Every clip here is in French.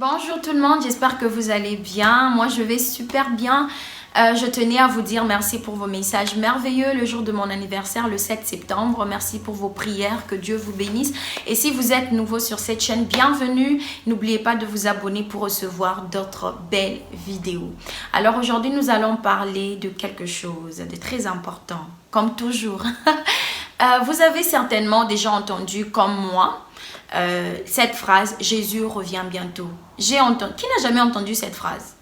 Bonjour tout le monde, j'espère que vous allez bien. Moi, je vais super bien. Je tenais à vous dire merci pour vos messages merveilleux le jour de mon anniversaire, le 7 septembre. Merci pour vos prières, que Dieu vous bénisse. Et si vous êtes nouveau sur cette chaîne, bienvenue. N'oubliez pas de vous abonner pour recevoir d'autres belles vidéos. Alors aujourd'hui, nous allons parler de quelque chose de très important, comme toujours. Vous avez certainement déjà entendu, comme moi, cette phrase « Jésus revient bientôt ». Qui n'a jamais entendu cette phrase?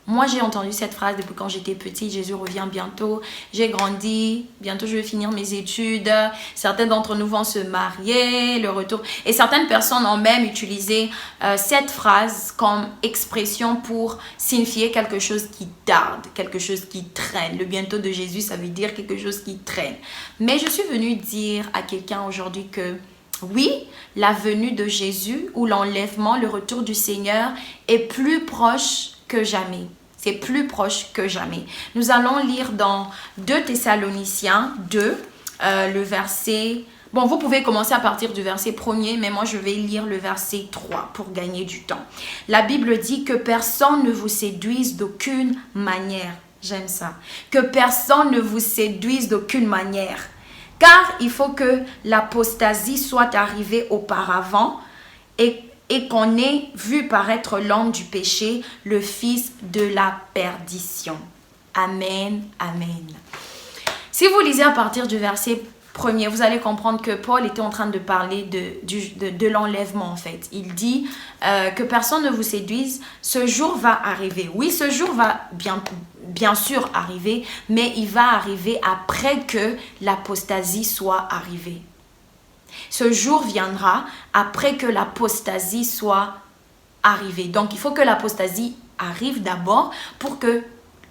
Moi, j'ai entendu cette phrase depuis quand j'étais petite. Jésus revient bientôt. J'ai grandi. Bientôt, je vais finir mes études. Certains d'entre nous vont se marier. Le retour. Et certaines personnes ont même utilisé cette phrase comme expression pour signifier quelque chose qui tarde, quelque chose qui traîne. Le bientôt de Jésus, ça veut dire quelque chose qui traîne. Mais je suis venue dire à quelqu'un aujourd'hui que oui, la venue de Jésus ou l'enlèvement, le retour du Seigneur est plus proche que jamais. C'est plus proche que jamais. Nous allons lire dans 2 Thessaloniciens 2, le verset... Bon, vous pouvez commencer à partir du verset 1er, mais moi je vais lire le verset 3 pour gagner du temps. La Bible dit que personne ne vous séduise d'aucune manière. J'aime ça. Que personne ne vous séduise d'aucune manière. Car il faut que l'apostasie soit arrivée auparavant et qu'on ait vu paraître l'homme du péché, le fils de la perdition. Amen, amen. Si vous lisez à partir du verset 1er, vous allez comprendre que Paul était en train de parler de l'enlèvement en fait. Il dit que personne ne vous séduise, ce jour va arriver. Oui, ce jour va bien sûr arriver, mais il va arriver après que l'apostasie soit arrivée. Ce jour viendra après que l'apostasie soit arrivée. Donc, il faut que l'apostasie arrive d'abord pour que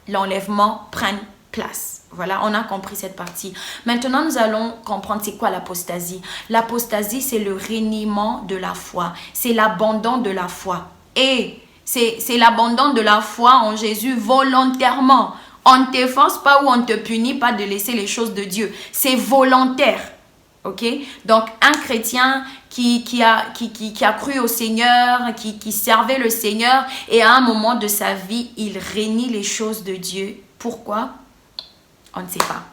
l'enlèvement prenne place. Voilà, on a compris cette partie. Maintenant, nous allons comprendre c'est quoi l'apostasie. L'apostasie, c'est le reniement de la foi. C'est l'abandon de la foi. Et c'est l'abandon de la foi en Jésus volontairement. On ne te force pas ou on ne te punit pas de laisser les choses de Dieu. C'est volontaire. Ok, donc un chrétien qui a cru au Seigneur, qui servait le Seigneur et à un moment de sa vie, il renie les choses de Dieu. Pourquoi? On ne sait pas.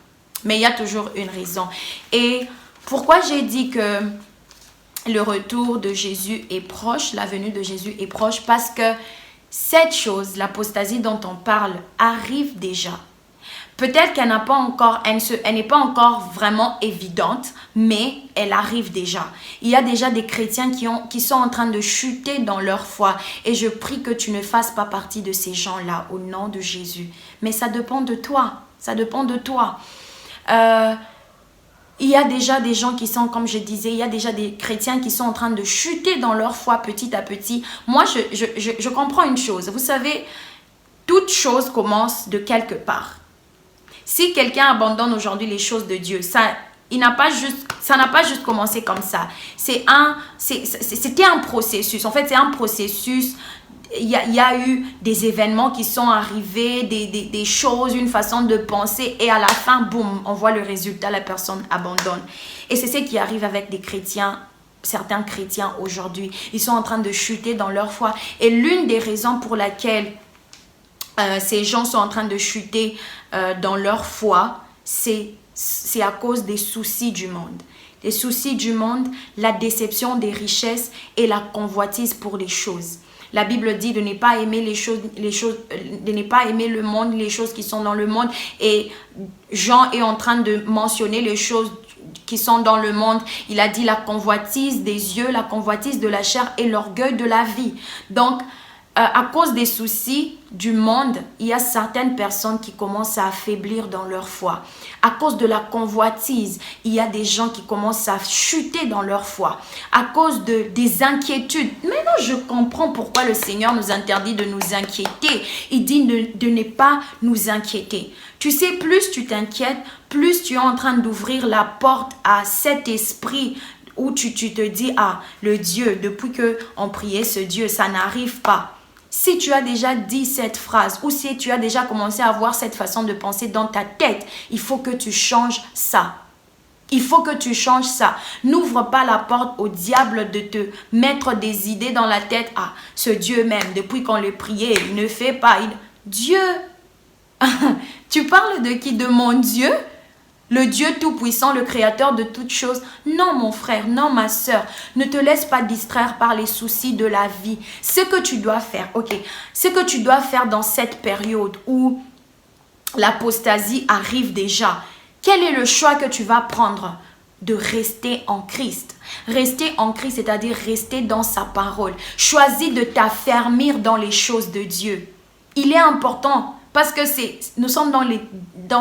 Mais il y a toujours une raison. Et pourquoi j'ai dit que le retour de Jésus est proche, la venue de Jésus est proche? Parce que cette chose, l'apostasie dont on parle, arrive déjà. Peut-être qu'elle n'est pas encore vraiment évidente, mais elle arrive déjà. Il y a déjà des chrétiens qui sont en train de chuter dans leur foi. Et je prie que tu ne fasses pas partie de ces gens-là au nom de Jésus. Mais ça dépend de toi. Ça dépend de toi. Il y a déjà des gens qui sont, comme je disais, il y a déjà des chrétiens qui sont en train de chuter dans leur foi petit à petit. Moi, je comprends une chose. Vous savez, toute chose commence de quelque part. Si quelqu'un abandonne aujourd'hui les choses de Dieu, ça n'a pas juste commencé comme ça. C'était un processus. En fait, c'est un processus. Il y a eu des événements qui sont arrivés, des choses, une façon de penser. Et à la fin, boum, on voit le résultat, la personne abandonne. Et c'est ce qui arrive avec des chrétiens. Certains chrétiens aujourd'hui, ils sont en train de chuter dans leur foi. Et l'une des raisons pour laquelle ces gens sont en train de chuter dans leur foi, c'est à cause des soucis du monde. Les soucis du monde, la déception des richesses et la convoitise pour les choses. La Bible dit de ne pas aimer de ne pas aimer le monde, les choses qui sont dans le monde. Et Jean est en train de mentionner les choses qui sont dans le monde. Il a dit la convoitise des yeux, la convoitise de la chair et l'orgueil de la vie. Donc, à cause des soucis du monde, il y a certaines personnes qui commencent à affaiblir dans leur foi. À cause de la convoitise, il y a des gens qui commencent à chuter dans leur foi. À cause des inquiétudes. Maintenant, je comprends pourquoi le Seigneur nous interdit de nous inquiéter. Il dit de ne pas nous inquiéter. Tu sais, plus tu t'inquiètes, plus tu es en train d'ouvrir la porte à cet esprit où tu te dis, ah, le Dieu, depuis qu'on priait ce Dieu, ça n'arrive pas. Si tu as déjà dit cette phrase ou si tu as déjà commencé à avoir cette façon de penser dans ta tête, il faut que tu changes ça. Il faut que tu changes ça. N'ouvre pas la porte au diable de te mettre des idées dans la tête. Ah, ce Dieu même, depuis qu'on le priait, il ne fait pas. Dieu, tu parles de qui? De mon Dieu? Le Dieu tout-puissant, le créateur de toutes choses. Non, mon frère, non, ma soeur. Ne te laisse pas distraire par les soucis de la vie. Ce que tu dois faire, ok, ce que tu dois faire dans cette période où l'apostasie arrive déjà, quel est le choix que tu vas prendre? De rester en Christ. Rester en Christ, c'est-à-dire rester dans sa parole. Choisis de t'affermir dans les choses de Dieu. Il est important parce que nous sommes dans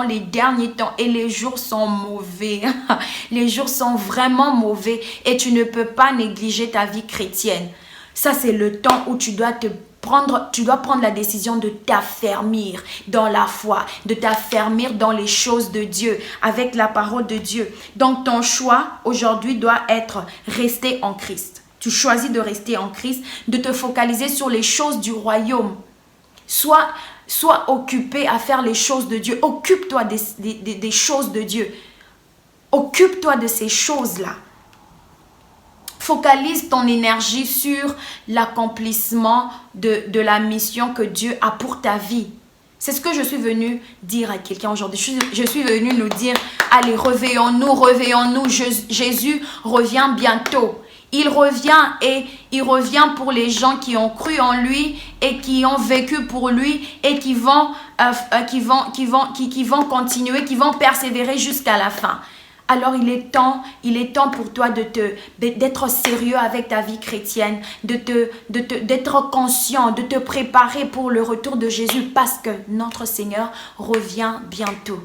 les derniers temps et les jours sont mauvais. Les jours sont vraiment mauvais et tu ne peux pas négliger ta vie chrétienne. Ça, c'est le temps où tu dois prendre la décision de t'affermir dans la foi, de t'affermir dans les choses de Dieu, avec la parole de Dieu. Donc, ton choix aujourd'hui doit être rester en Christ. Tu choisis de rester en Christ, de te focaliser sur les choses du royaume. Sois occupé à faire les choses de Dieu. Occupe-toi des choses de Dieu. Occupe-toi de ces choses-là. Focalise ton énergie sur l'accomplissement de la mission que Dieu a pour ta vie. C'est ce que je suis venue dire à quelqu'un aujourd'hui. Je suis venue nous dire, allez, réveillons-nous, réveillons-nous. Jésus revient bientôt. Il revient et il revient pour les gens qui ont cru en lui et qui ont vécu pour lui et qui vont continuer, qui vont persévérer jusqu'à la fin. Alors il est temps pour toi d'être sérieux avec ta vie chrétienne, d'être conscient, de te préparer pour le retour de Jésus parce que notre Seigneur revient bientôt.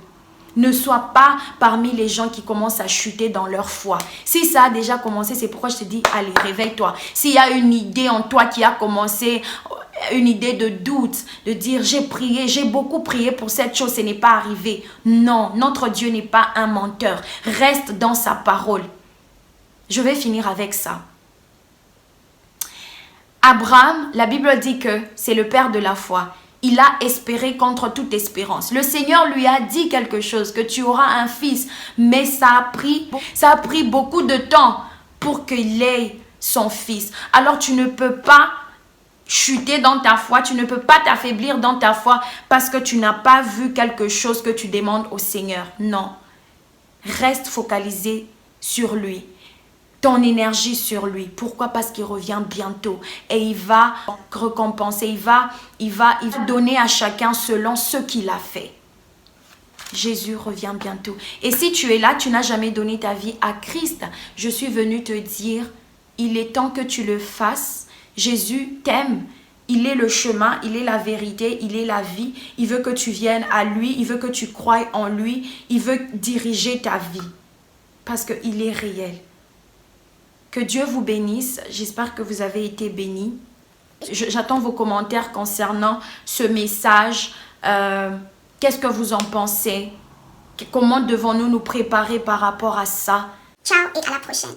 Ne sois pas parmi les gens qui commencent à chuter dans leur foi. Si ça a déjà commencé, c'est pourquoi je te dis, allez, réveille-toi. S'il y a une idée en toi qui a commencé, une idée de doute, de dire, j'ai beaucoup prié pour cette chose, ce n'est pas arrivé. Non, notre Dieu n'est pas un menteur. Reste dans sa parole. Je vais finir avec ça. Abraham, la Bible dit que c'est le père de la foi. Il a espéré contre toute espérance. Le Seigneur lui a dit quelque chose, que tu auras un fils. Mais ça a pris beaucoup de temps pour qu'il ait son fils. Alors tu ne peux pas chuter dans ta foi, tu ne peux pas t'affaiblir dans ta foi parce que tu n'as pas vu quelque chose que tu demandes au Seigneur. Non. Reste focalisé sur lui. Ton énergie sur lui. Pourquoi? Parce qu'il revient bientôt et il va récompenser, il va donner à chacun selon ce qu'il a fait. Jésus revient bientôt. Et si tu es là, tu n'as jamais donné ta vie à Christ, je suis venue te dire, il est temps que tu le fasses. Jésus t'aime. Il est le chemin, il est la vérité, il est la vie. Il veut que tu viennes à lui, il veut que tu croies en lui, il veut diriger ta vie parce qu'il est réel. Que Dieu vous bénisse. J'espère que vous avez été bénis. J'attends vos commentaires concernant ce message. Qu'est-ce que vous en pensez? Comment devons-nous nous préparer par rapport à ça? Ciao et à la prochaine.